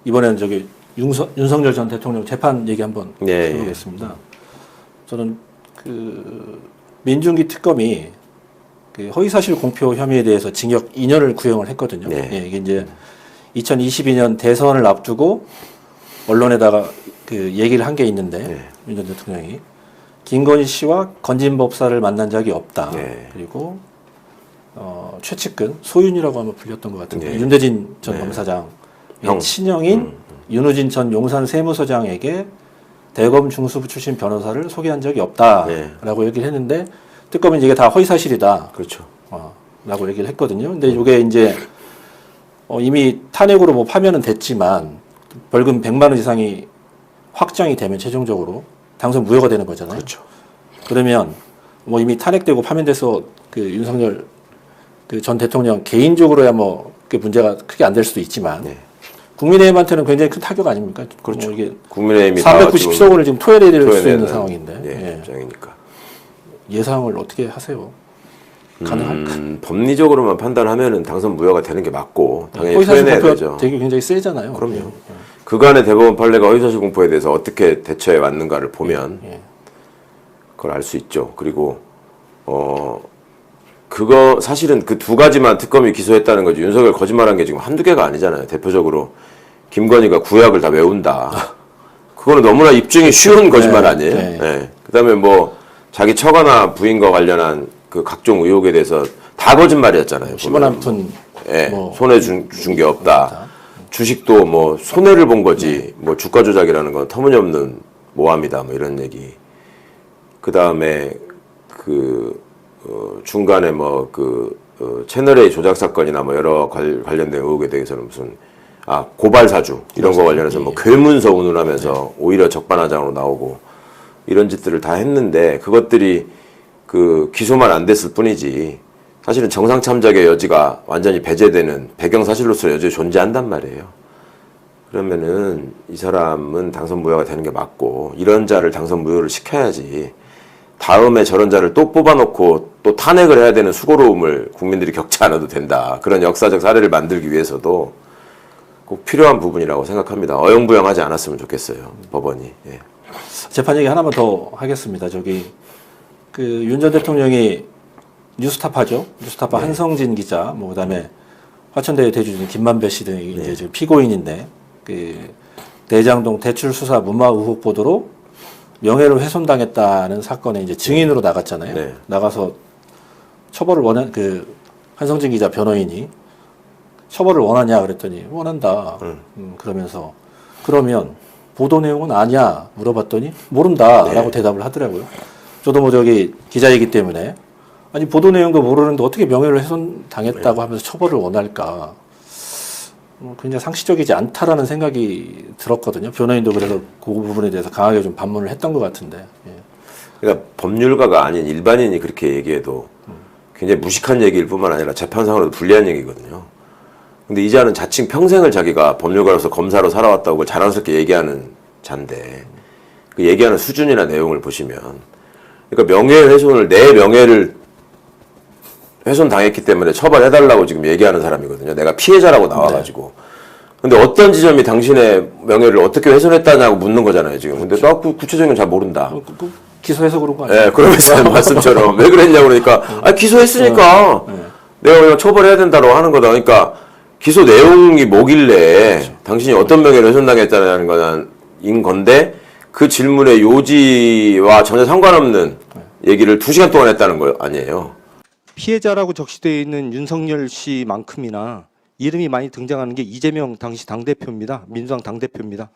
이번에는 윤석열 전 대통령 재판 얘기 한번 해보겠습니다. 저는 민중기 특검이 허위사실 공표 혐의에 대해서 징역 2년을 구형을 했거든요. 이게 이제 2022년 대선을 앞두고 언론에다가 얘기를 한 게 있는데 윤 전 대통령이 김건희 씨와 건진법사를 만난 적이 없다. 그리고 최측근 소윤이라고 하면 불렸던 것 같은데 윤대진 전 검사장 친형인 윤우진 전 용산 세무서장에게 대검 중수부 출신 변호사를 소개한 적이 없다라고 얘기를 했는데 특검은 이게 다 허위사실이다. 그렇죠. 라고 얘기를 했거든요. 근데 이게 이제 이미 탄핵으로 뭐 파면은 됐지만 벌금 100만 원 이상이 확정이 되면 최종적으로 당선 무효가 되는 거잖아요. 그렇죠. 그러면 뭐 이미 탄핵되고 파면돼서 윤석열 전 대통령 개인적으로야 뭐 문제가 크게 안 될 수도 있지만 국민의힘한테는 굉장히 큰 타격 아닙니까? 그렇죠. 이게 국민의힘이 397억 원을 지금 토해내야 될 수 있는 상황인데 입장이니까. 예상을 어떻게 하세요? 가능할까? 법리적으로만 판단하면은 당선 무효가 되는 게 맞고 당연히 허위사실 토해내야 공표가 되죠. 되게 굉장히 세잖아요. 그럼요. 그간의 대법원 판례가 허위사실 공표에 대해서 어떻게 대처해 왔는가를 보면 그걸 알 수 있죠. 그리고 그거 사실은 그 두 가지만 특검이 기소했다는 거지 윤석열 거짓말한 게 지금 한두 개가 아니잖아요. 대표적으로 김건희가 구약을 다 외운다. 그거는 너무나 입증이 쉬운 거짓말 아니에요. 그다음에 뭐 자기 처가나 부인과 관련한 그 각종 의혹에 대해서 다 거짓말이었잖아요. 10원 한 푼 뭐 손해 준 게 없다. 주식도 뭐 손해를 본 거지. 뭐 주가 조작이라는 건 터무니없는 모함이다. 뭐 이런 얘기. 그다음에 중간에 뭐 채널A 조작 사건이나 뭐 여러 관련된 의혹에 대해서는 무슨 고발 사주 이런 거 관련해서 뭐 괴문서 운운하면서 오히려 적반하장으로 나오고 이런 짓들을 다 했는데 그것들이 기소만 안 됐을 뿐이지 사실은 정상 참작의 여지가 완전히 배제되는 배경 사실로서 여전히 존재한단 말이에요. 그러면은 이 사람은 당선 무효가 되는 게 맞고 이런 자를 당선 무효를 시켜야지 다음에 저런 자를 또 뽑아놓고 또 탄핵을 해야 되는 수고로움을 국민들이 겪지 않아도 된다. 그런 역사적 사례를 만들기 위해서도 꼭 필요한 부분이라고 생각합니다. 어영부영하지 않았으면 좋겠어요. 법원이. 재판 얘기 하나만 더 하겠습니다. 윤 전 대통령이 뉴스타파죠. 뉴스타파 한성진 기자, 뭐 그다음에 화천대유 대주주인 김만배 씨 등이 이제 지금 피고인인데 대장동 대출 수사 무마 의혹 보도로 명예를 훼손당했다는 사건에 이제 증인으로 나갔잖아요. 나가서 처벌을 한성진 기자 변호인이 처벌을 원하냐 그랬더니 원한다. 그러면서 그러면 보도 내용은 아냐 물어봤더니 모른다라고 대답을 하더라고요. 저도 뭐 기자이기 때문에 아니 보도 내용도 모르는데 어떻게 명예를 훼손당했다고 하면서 처벌을 원할까? 굉장히 상식적이지 않다라는 생각이 들었거든요. 변호인도 그래서 그 부분에 대해서 강하게 좀 반문을 했던 것 같은데. 그러니까 법률가가 아닌 일반인이 그렇게 얘기해도 굉장히 무식한 얘기일 뿐만 아니라 재판상으로도 불리한 얘기거든요. 근데 이 자는 자칭 평생을 자기가 법률가로서 검사로 살아왔다고 그걸 자랑스럽게 얘기하는 자인데 그 얘기하는 수준이나 내용을 보시면 그러니까 명예훼손을 내 명예를 훼손당했기 때문에 처벌해달라고 지금 얘기하는 사람이거든요. 내가 피해자라고 나와가지고. 근데 어떤 지점이 당신의 명예를 어떻게 훼손했다냐고 묻는 거잖아요, 지금. 근데 나 구체적인 건 잘 모른다. 기소해서 그런 거 아니에요? 네, 그러면서 말씀처럼 왜 그랬냐고 그러니까, 기소했으니까 내가 그냥 처벌해야 된다고 하는 거다. 그러니까 기소 내용이 뭐길래 당신이 어떤 명예를 훼손당했다는 거인 건데 그 질문의 요지와 전혀 상관없는 얘기를 2시간 동안 했다는 거 아니에요. 피해자라고 적시되어 있는 윤석열 씨만큼이나 이름이 많이 등장하는 게 이재명 당시 당대표입니다. 민주당 당대표입니다.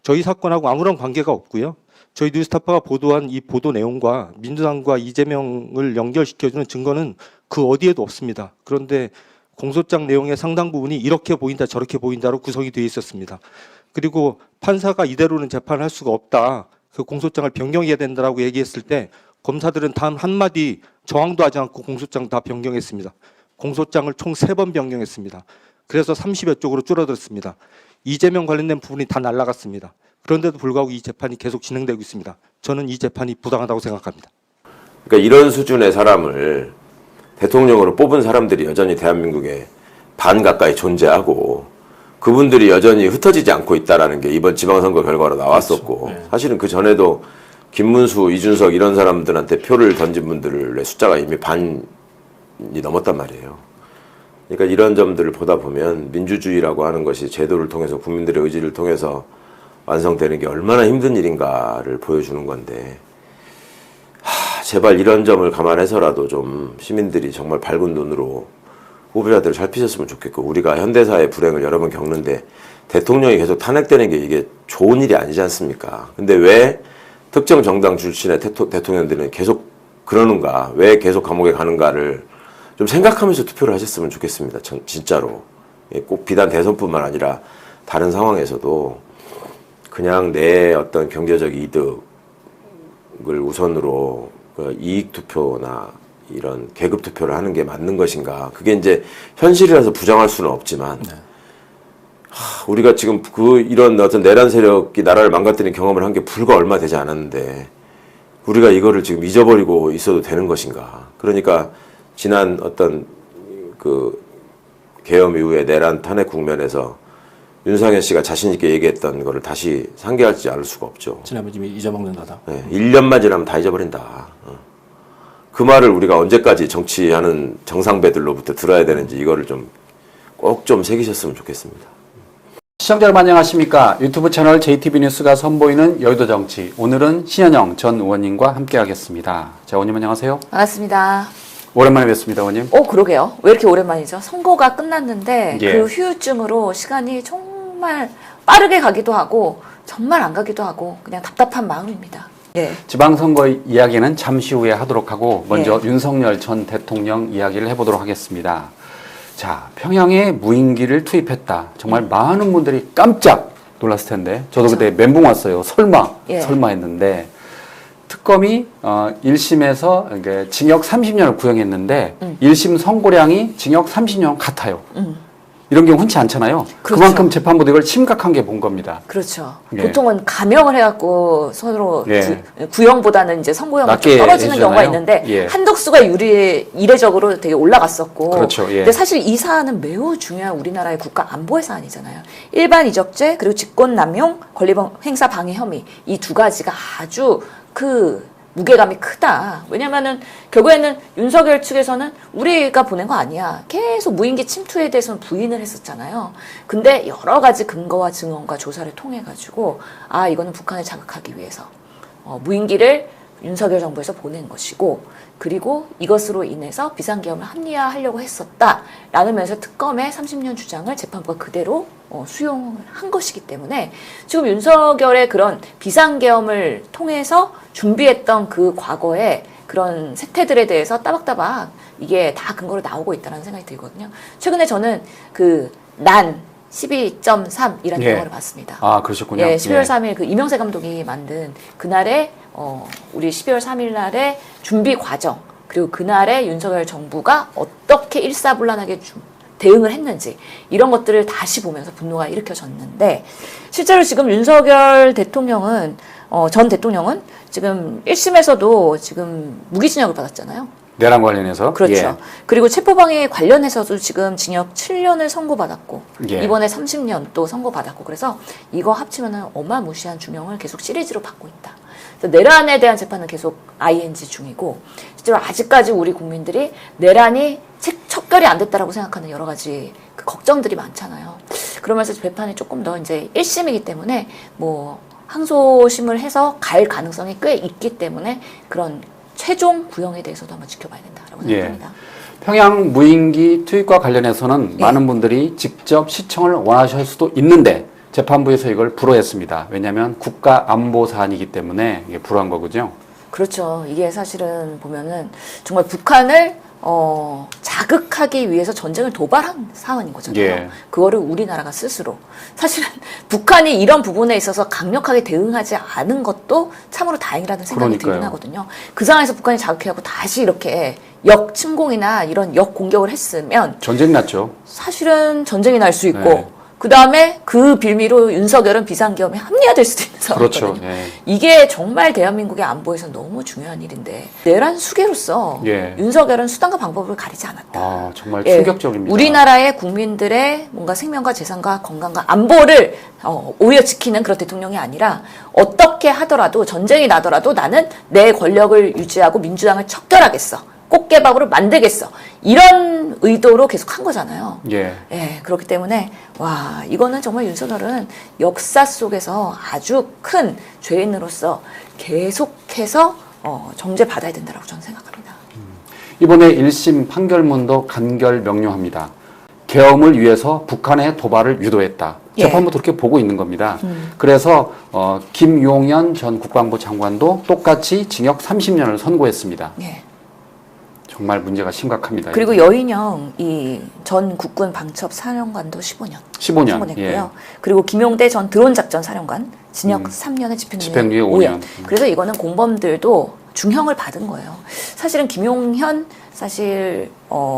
저희 사건하고 아무런 관계가 없고요. 저희 뉴스타파가 보도한 이 보도 내용과 민주당과 이재명을 연결시켜주는 증거는 그 어디에도 없습니다. 그런데 공소장 내용의 상당 부분이 이렇게 보인다 저렇게 보인다로 구성이 되어 있었습니다. 그리고 판사가 이대로는 재판을 할 수가 없다. 그 공소장을 변경해야 된다라고 얘기했을 때 검사들은 단 한마디 저항도 하지 않고 공소장 다 변경했습니다. 공소장을 총 3번 변경했습니다. 그래서 30여 쪽으로 줄어들었습니다. 이재명 관련된 부분이 다 날아갔습니다. 그런데도 불구하고 이 재판이 계속 진행되고 있습니다. 저는 이 재판이 부당하다고 생각합니다. 그러니까 이런 수준의 사람을 대통령으로 뽑은 사람들이 여전히 대한민국에 반 가까이 존재하고 그분들이 여전히 흩어지지 않고 있다라는 게 이번 지방선거 결과로 나왔었고 그렇죠. 네. 사실은 그 전에도 김문수, 이준석 이런 사람들한테 표를 던진 분들의 숫자가 이미 반이 넘었단 말이에요. 그러니까 이런 점들을 보다 보면 민주주의라고 하는 것이 제도를 통해서 국민들의 의지를 통해서 완성되는 게 얼마나 힘든 일인가를 보여주는 건데 제발 이런 점을 감안해서라도 좀 시민들이 정말 밝은 눈으로 후보자들을 살피셨으면 좋겠고 우리가 현대사의 불행을 여러 번 겪는데 대통령이 계속 탄핵되는 게 이게 좋은 일이 아니지 않습니까? 근데 왜 특정 정당 출신의 대통령들은 계속 그러는가, 왜 계속 감옥에 가는가를 좀 생각하면서 투표를 하셨으면 좋겠습니다. 진짜로. 꼭 비단 대선뿐만 아니라 다른 상황에서도 그냥 내 어떤 경제적 이득을 우선으로 이익 투표나 이런 계급 투표를 하는 게 맞는 것인가. 그게 이제 현실이라서 부정할 수는 없지만 우리가 지금 이런 어떤 내란 세력이 나라를 망가뜨리는 경험을 한 게 불과 얼마 되지 않았는데 우리가 이거를 지금 잊어버리고 있어도 되는 것인가. 그러니까 지난 어떤 그 계엄 이후에 내란 탄핵 국면에서 윤상현 씨가 자신 있게 얘기했던 거를 다시 상기하지 않을 수가 없죠. 지나면 이미 잊어먹는다다. 네, 1년만 지나면 다 잊어버린다. 그 말을 우리가 언제까지 정치하는 정상배들로부터 들어야 되는지 이거를 좀 꼭 좀 새기셨으면 좋겠습니다. 시청자 여러분 안녕하십니까. 유튜브 채널 JTB 뉴스가 선보이는 여의도 정치. 오늘은 신현영 전 의원님과 함께 하겠습니다. 자, 의원님 안녕하세요. 반갑습니다. 오랜만에 뵙습니다, 의원님. 그러게요. 왜 이렇게 오랜만이죠? 선거가 끝났는데 예. 그 후유증으로 시간이 정말 빠르게 가기도 하고 정말 안 가기도 하고 그냥 답답한 마음입니다. 예. 지방선거 이야기는 잠시 후에 하도록 하고 먼저 예. 윤석열 전 대통령 이야기를 해보도록 하겠습니다. 자, 평양에 무인기를 투입했다. 정말 많은 분들이 깜짝 놀랐을 텐데 저도 그때 멘붕 왔어요. 설마 했는데 특검이 1심에서 이게 징역 30년을 구형했는데 1심 선고량이 징역 30년 같아요. 이런 경우 흔치 않잖아요. 그렇죠. 그만큼 재판부도 이걸 심각하게 본 겁니다. 그렇죠. 예. 보통은 감형을 해갖고 서로 예. 구형보다는 이제 선고형이 낮게 좀 떨어지는 해주잖아요. 경우가 있는데 예. 한덕수가 이례적으로 되게 올라갔었고. 그렇죠. 예. 근데 사실 이 사안은 매우 중요한 우리나라의 국가 안보의 사안이잖아요. 일반 이적죄 그리고 직권남용, 권리행사 방해 혐의 이 두 가지가 아주 무게감이 크다. 왜냐면은 결국에는 윤석열 측에서는 우리가 보낸 거 아니야. 계속 무인기 침투에 대해서는 부인을 했었잖아요. 근데 여러 가지 근거와 증언과 조사를 통해 가지고 이거는 북한을 자극하기 위해서 무인기를 윤석열 정부에서 보낸 것이고 그리고 이것으로 인해서 비상계엄을 합리화하려고 했었다라는 면에서 특검의 30년 주장을 재판부가 그대로 수용한 것이기 때문에 지금 윤석열의 그런 비상계엄을 통해서 준비했던 그 과거의 그런 세태들에 대해서 따박따박 이게 다 근거로 나오고 있다는 생각이 들거든요. 최근에 저는 난 12.3이라는 예. 영화를 봤습니다. 아, 그러셨군요. 예, 12월 3일 그 이명세 감독이 만든 그날의 우리 12월 3일 날의 준비 과정 그리고 그날의 윤석열 정부가 어떻게 일사불란하게 대응을 했는지 이런 것들을 다시 보면서 분노가 일으켜졌는데 실제로 지금 윤석열 대통령은 전 대통령은 지금 1심에서도 지금 무기징역을 받았잖아요. 내란 관련해서. 그렇죠. 예. 그리고 체포방해 관련해서도 지금 징역 7년을 선고받았고 예. 이번에 30년 또 선고받았고 그래서 이거 합치면은 어마무시한 중형을 계속 시리즈로 받고 있다. 그래서 내란에 대한 재판은 계속 ING 중이고 실제로 아직까지 우리 국민들이 내란이 척결이 안 됐다라고 생각하는 여러 가지 그 걱정들이 많잖아요. 그러면서 재판이 조금 더 이제 1심이기 때문에 뭐 항소심을 해서 갈 가능성이 꽤 있기 때문에 그런 최종 구형에 대해서도 한번 지켜봐야 된다라고 생각합니다. 평양 무인기 투입과 관련해서는 예. 많은 분들이 직접 시청을 원하실 수도 있는데 재판부에서 이걸 불허했습니다. 왜냐하면 국가 안보 사안이기 때문에 이게 불허한 거군요. 그렇죠. 이게 사실은 보면은 정말 북한을 자극하기 위해서 전쟁을 도발한 사안인 거잖아요. 예. 그거를 우리나라가 스스로 사실은 북한이 이런 부분에 있어서 강력하게 대응하지 않은 것도 참으로 다행이라는 생각이 들긴 하거든요. 그 상황에서 북한이 자극해하고 다시 이렇게 역침공이나 이런 역공격을 했으면 전쟁 났죠. 사실은 전쟁이 날 수 있고 네. 그 다음에 그 빌미로 윤석열은 비상계엄에 합리화될 수도 있는 상황이거든요. 그렇죠. 예. 이게 정말 대한민국의 안보에서 너무 중요한 일인데 내란 수괴로서 예. 윤석열은 수단과 방법을 가리지 않았다. 아, 정말 예, 충격적입니다. 우리나라의 국민들의 뭔가 생명과 재산과 건강과 안보를 오히려 지키는 그런 대통령이 아니라 어떻게 하더라도 전쟁이 나더라도 나는 내 권력을 유지하고 민주당을 척결하겠어. 꽃게밥으로 만들겠어. 이런 의도로 계속 한 거잖아요. 예. 예, 그렇기 때문에 와 이거는 정말 윤석열은 역사 속에서 아주 큰 죄인으로서 계속해서 정죄받아야 된다고 저는 생각합니다. 이번에 1심 판결문도 간결 명료합니다. 계엄을 위해서 북한의 도발을 유도했다. 예. 재판부도 그렇게 보고 있는 겁니다. 그래서 김용현 전 국방부 장관도 똑같이 징역 30년을 선고했습니다. 예. 정말 문제가 심각합니다. 그리고 여인영 이 전 국군 방첩 사령관도 15년 15년. 선고했고요. 예. 그리고 김용대 전 드론 작전 사령관 징역 3년에 집행유예 집행유예 5년. 5년. 그래서 이거는 공범들도 중형을 받은 거예요. 사실은 김용현 사실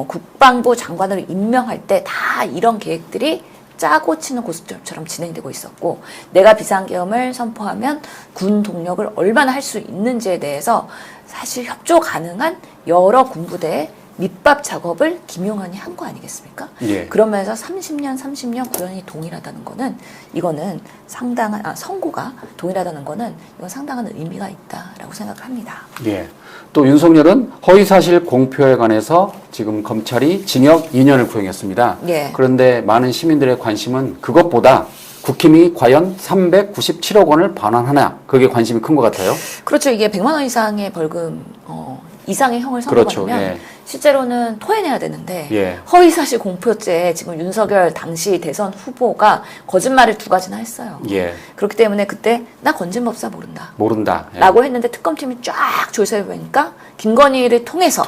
국방부 장관으로 임명할 때 다 이런 계획들이 짜고 치는 고스톱처럼 진행되고 있었고 내가 비상계엄을 선포하면 군 동력을 얼마나 할 수 있는지에 대해서 사실 협조 가능한 여러 군부대의 밑밥 작업을 김용현이 한 거 아니겠습니까? 예. 그러면서 30년 구형이 동일하다는 거는 이거는 상당한 선고가 동일하다는 거는 이건 상당한 의미가 있다라고 생각을 합니다. 예. 또 윤석열은 허위사실 공표에 관해서 지금 검찰이 징역 2년을 구형했습니다. 예. 그런데 많은 시민들의 관심은 그것보다 국힘이 과연 397억 원을 반환하나 그게 관심이 큰 것 같아요. 그렇죠. 이게 100만 원 이상의 벌금 이상의 형을 그렇죠. 선고받으면 예. 실제로는 토해내야 되는데 예. 허위사실 공표죄에 지금 윤석열 당시 대선 후보가 거짓말을 2가지나 했어요. 예. 그렇기 때문에 그때 나 건진법사 모른다. 모른다. 예. 라고 했는데 특검팀이 쫙 조사해보니까 김건희를 통해서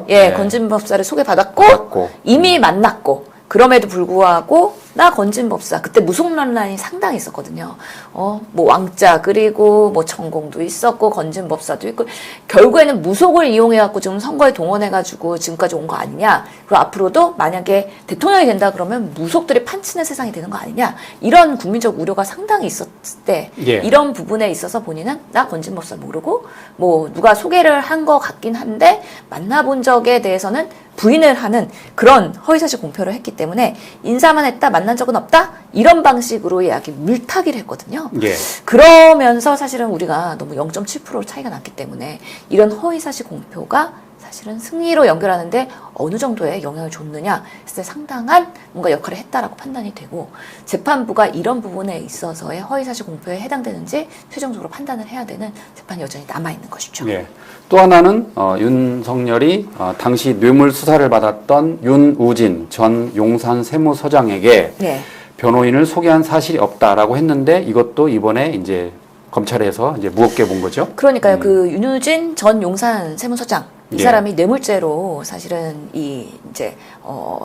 예. 건진법사를 소개받았고 받았고. 이미 만났고 그럼에도 불구하고 나 건진법사 그때 무속 논란이 상당히 있었거든요. 뭐 왕자 그리고 뭐 천공도 있었고 건진법사도 있고 결국에는 무속을 이용해갖고 지금 선거에 동원해가지고 지금까지 온 거 아니냐. 그리고 앞으로도 만약에 대통령이 된다 그러면 무속들이 판치는 세상이 되는 거 아니냐. 이런 국민적 우려가 상당히 있었을 때 예. 이런 부분에 있어서 본인은 나 건진법사 모르고 뭐 누가 소개를 한 거 같긴 한데 만나본 적에 대해서는 부인을 하는 그런 허위사실 공표를 했기 때문에 인사만 했다 만난 적은 없다 이런 방식으로 이야기 물타기를 했거든요. 예. 그러면서 사실은 우리가 너무 0.7% 차이가 났기 때문에 이런 허위사실 공표가 사실은 승리로 연결하는데 어느 정도의 영향을 줬느냐 했을 때 상당한 뭔가 역할을 했다라고 판단이 되고 재판부가 이런 부분에 있어서의 허위사실 공표에 해당되는지 최종적으로 판단을 해야 되는 재판이 여전히 남아있는 것이죠. 예. 또 하나는 윤석열이 당시 뇌물 수사를 받았던 윤우진 전 용산 세무서장에게 네. 변호인을 소개한 사실이 없다라고 했는데 이것도 이번에 이제 검찰에서 이제 무겁게 본 거죠. 그러니까요. 그 윤우진 전 용산 세무서장 이 예. 사람이 뇌물죄로 사실은 이제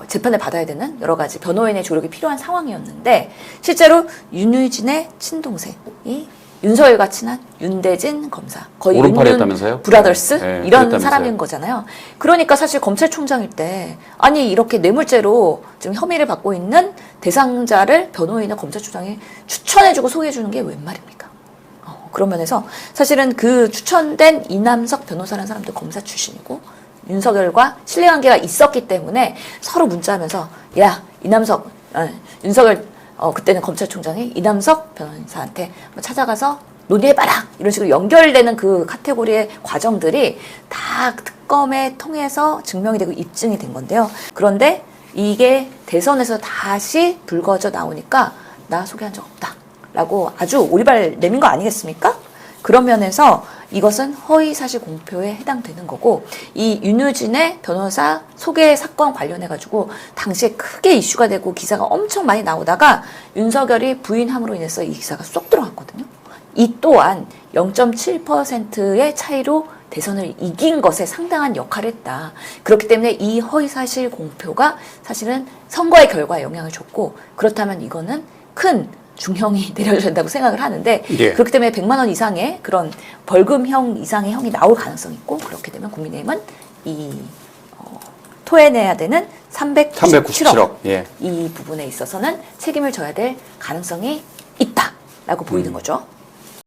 재판을 받아야 되는 여러 가지 변호인의 조력이 필요한 상황이었는데 실제로 윤우진의 친동생이 윤석열과 친한 윤대진 검사 거의 오른팔이었다면서요? 윤 브라더스 네, 이런 그랬다면서요. 사람인 거잖아요. 그러니까 사실 검찰총장일 때 아니 이렇게 뇌물죄로 지금 혐의를 받고 있는 대상자를 변호인을 검찰총장이 추천해주고 소개해주는 게 웬 말입니까? 그런 면에서 사실은 그 추천된 이남석 변호사라는 사람도 검사 출신이고 윤석열과 신뢰관계가 있었기 때문에 서로 문자하면서 야 이남석 윤석열 그때는 검찰총장이 이남석 변호사한테 찾아가서 논의해봐라 이런 식으로 연결되는 그 카테고리의 과정들이 다 특검에 통해서 증명이 되고 입증이 된 건데요. 그런데 이게 대선에서 다시 불거져 나오니까 나 소개한 적 없다 라고 아주 오리발 내민 거 아니겠습니까? 그런 면에서 이것은 허위사실 공표에 해당되는 거고 이 윤우진의 변호사 소개 사건 관련해가지고 당시에 크게 이슈가 되고 기사가 엄청 많이 나오다가 윤석열이 부인함으로 인해서 이 기사가 쏙 들어갔거든요. 이 또한 0.7%의 차이로 대선을 이긴 것에 상당한 역할을 했다. 그렇기 때문에 이 허위사실 공표가 사실은 선거의 결과에 영향을 줬고 그렇다면 이거는 큰 중형이 내려야 된다고 생각을 하는데 예. 그렇기 때문에 100만 원 이상의 그런 벌금형 이상의 형이 나올 가능성이 있고 그렇게 되면 국민의힘은 이 토해내야 되는 397억. 예. 이 부분에 있어서는 책임을 져야 될 가능성이 있다라고 보이는 거죠.